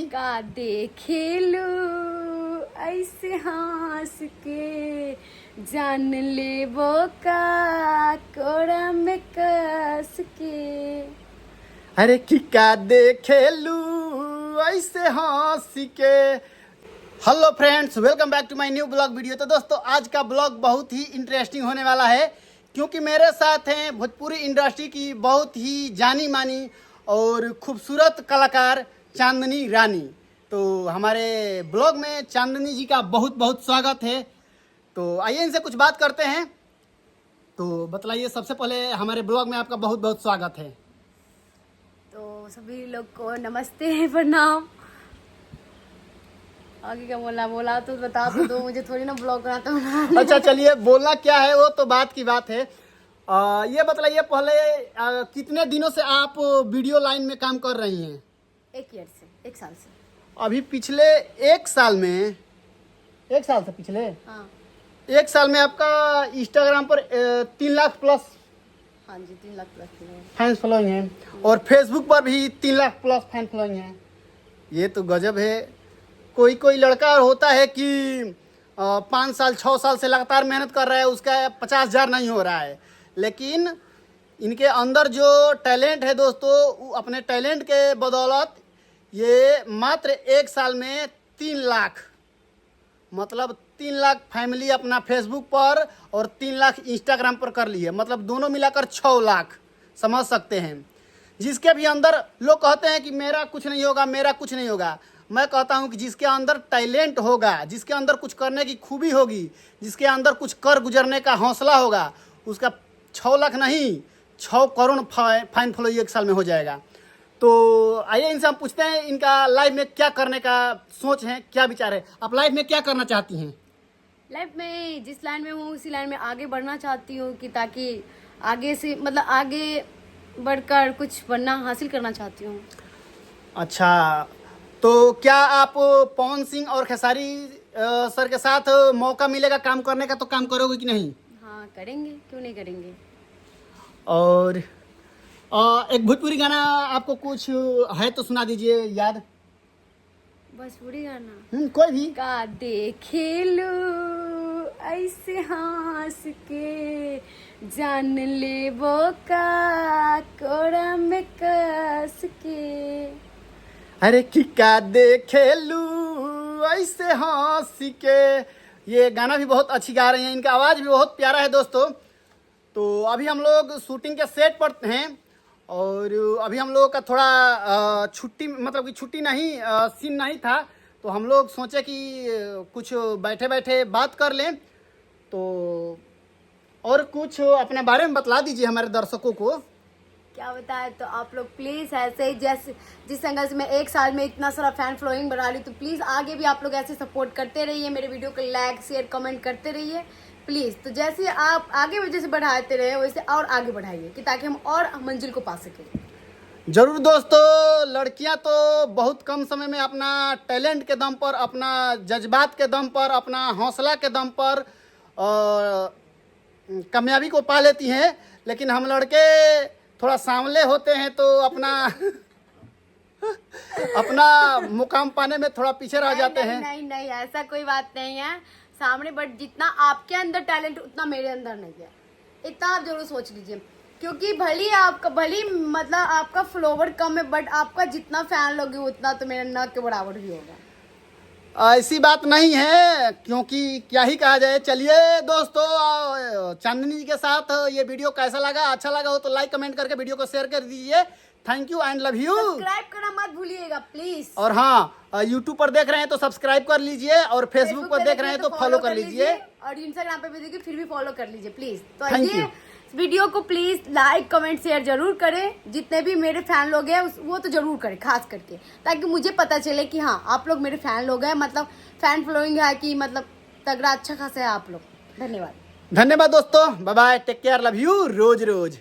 का देखे लो ऐसे हंस के, जान ले वो का कोरा में कस के। अरे किका देखे लू ऐसे हंस के। Hello friends, welcome back to my new blog video. तो दोस्तों, आज का ब्लॉग बहुत ही इंटरेस्टिंग होने वाला है, क्योंकि मेरे साथ हैं भोजपुरी इंडस्ट्री की बहुत ही जानी मानी और खूबसूरत कलाकार चांदनी रानी। तो हमारे ब्लॉग में चांदनी जी का बहुत बहुत स्वागत है। तो आइए इनसे कुछ बात करते हैं। तो बतलाइए, सबसे पहले हमारे ब्लॉग में आपका बहुत बहुत स्वागत है। तो सभी लोग को नमस्ते, प्रणाम। आगे क्या बोला तो बता तो दो, मुझे थोड़ी ना ब्लॉग बनाता हूँ। अच्छा चलिए, बोलना क्या है वो तो बात की बात है। ये बतलाइए पहले, कितने दिनों से आप वीडियो लाइन में काम कर रही हैं? 1 साल से। अभी पिछले 1 साल में, 1 साल से पिछले हाँ 1 साल में आपका इंस्टाग्राम पर 3 लाख प्लस हाँ जी, 3 लाख प्लस फैंस फॉलोइंग हैं, और फेसबुक पर भी 3 लाख प्लस फैन फॉलोइंग हैं। ये तो गजब है। कोई कोई लड़का होता है कि 5 साल 6 साल से लगातार मेहनत कर रहा है, उसका 50,000 नहीं हो रहा है। लेकिन इनके अंदर जो टैलेंट है दोस्तों, अपने टैलेंट के बदौलत ये मात्र 1 साल में 3 लाख, मतलब 3 लाख फैमिली अपना फेसबुक पर और 3 लाख इंस्टाग्राम पर कर ली है। मतलब दोनों मिलाकर 6 लाख, समझ सकते हैं। जिसके भी अंदर लोग कहते हैं कि मेरा कुछ नहीं होगा, मेरा कुछ नहीं होगा। मैं कहता हूं कि जिसके अंदर टैलेंट होगा, जिसके अंदर कुछ करने की खूबी होगी, जिसके अंदर कुछ कर गुजरने का हौसला होगा, उसका 6 लाख नहीं 6 करोड़ फैन फॉलोइंग 1 साल में हो जाएगा। तो आइए इनसे हम पूछते हैं, इनका लाइफ में क्या करने का सोच है, क्या विचार है। आप लाइफ में क्या करना चाहती हैं? लाइफ में जिस लाइन में हूँ उसी लाइन में आगे बढ़ना चाहती हूँ, कि ताकि आगे से मतलब आगे बढ़कर कुछ बनना हासिल करना चाहती हूँ। अच्छा, तो क्या आप पवन सिंह और खेसारी सर के साथ मौका मिलेगा काम करने का तो काम करोगे कि नहीं? हाँ करेंगे, क्यों नहीं करेंगे। और एक भोजपुरी गाना आपको कुछ है तो सुना दीजिए याद। बस पूरी गाना कोई भी। का देखे लो ऐसे हंस के, जान ले वो का कोरा में कस के। अरे किका देखे लू ऐसे हंस के। ये गाना भी बहुत अच्छी गा रही हैं, इनका आवाज़ भी बहुत प्यारा है दोस्तों। तो अभी हम लोग शूटिंग के सेट पर हैं, और अभी हम लोगों का थोड़ा छुट्टी, मतलब कि छुट्टी नहीं, सीन नहीं था। तो हम लोग सोचे कि कुछ बैठे बैठे बात कर लें। तो और कुछ अपने बारे में बतला दीजिए हमारे दर्शकों को। क्या बताए, तो आप लोग प्लीज़ ऐसे ही, जैसे जिस संघर्ष में 1 साल में इतना सारा फैन फॉलोइंग बना ली, तो प्लीज़ आगे भी आप लोग ऐसे सपोर्ट करते रहिए, मेरे वीडियो को लाइक शेयर कमेंट करते रहिए प्लीज़। तो जैसे आप आगे वजह से बढ़ाते रहे वैसे और आगे बढ़ाइए, कि ताकि हम और मंजिल को पा सकें। जरूर दोस्तों, लड़कियां तो बहुत कम समय में अपना टैलेंट के दम पर, अपना जज्बात के दम पर, अपना हौसला के दम पर कामयाबी को पा लेती हैं। लेकिन हम लड़के थोड़ा सांवले होते हैं, तो अपना अपना मुकाम पाने में थोड़ा पीछे रह जाते हैं। नहीं नहीं नहीं, ऐसा कोई बात नहीं है सामने, बट जितना आपके अंदर टैलेंट उतना मेरे अंदर नहीं है, इतना आप जरूर सोच लीजिए। क्योंकि भली मतलब आपका फॉलोवर कम है, बट आपका जितना फैन लोगे उतना तो मेरे न के बराबर भी होगा। ऐसी बात नहीं है, क्योंकि क्या ही कहा जाए। चलिए दोस्तों, चांदनी जी के साथ ये वीडियो कैसा लगा, अच्छा लगा हो तो लाइक कमेंट करके वीडियो को शेयर कर दीजिए। Thank you and love you. Subscribe करना मत भूलिएगा प्लीज। और हाँ, यूट्यूब पर देख रहे हैं तो सब्सक्राइब कर लीजिए, और फेसबुक पर देख रहे हैं तो फॉलो कर लीजिए, और इंस्टाग्राम पे भी देखिए फिर भी फॉलो कर लीजिए प्लीज। तो Thank ये you. वीडियो को प्लीज लाइक कमेंट शेयर जरूर करें, जितने भी मेरे फैन लोग हैं वो तो जरूर करें, खास करके, ताकि मुझे पता चले कि हाँ आप लोग मेरे फैन लोग हैं, मतलब फैन फॉलोइंग है कि मतलब तगड़ा अच्छा खासा है आप लोग। धन्यवाद। धन्यवाद दोस्तों, bye bye, take care, love you, रोज रोज।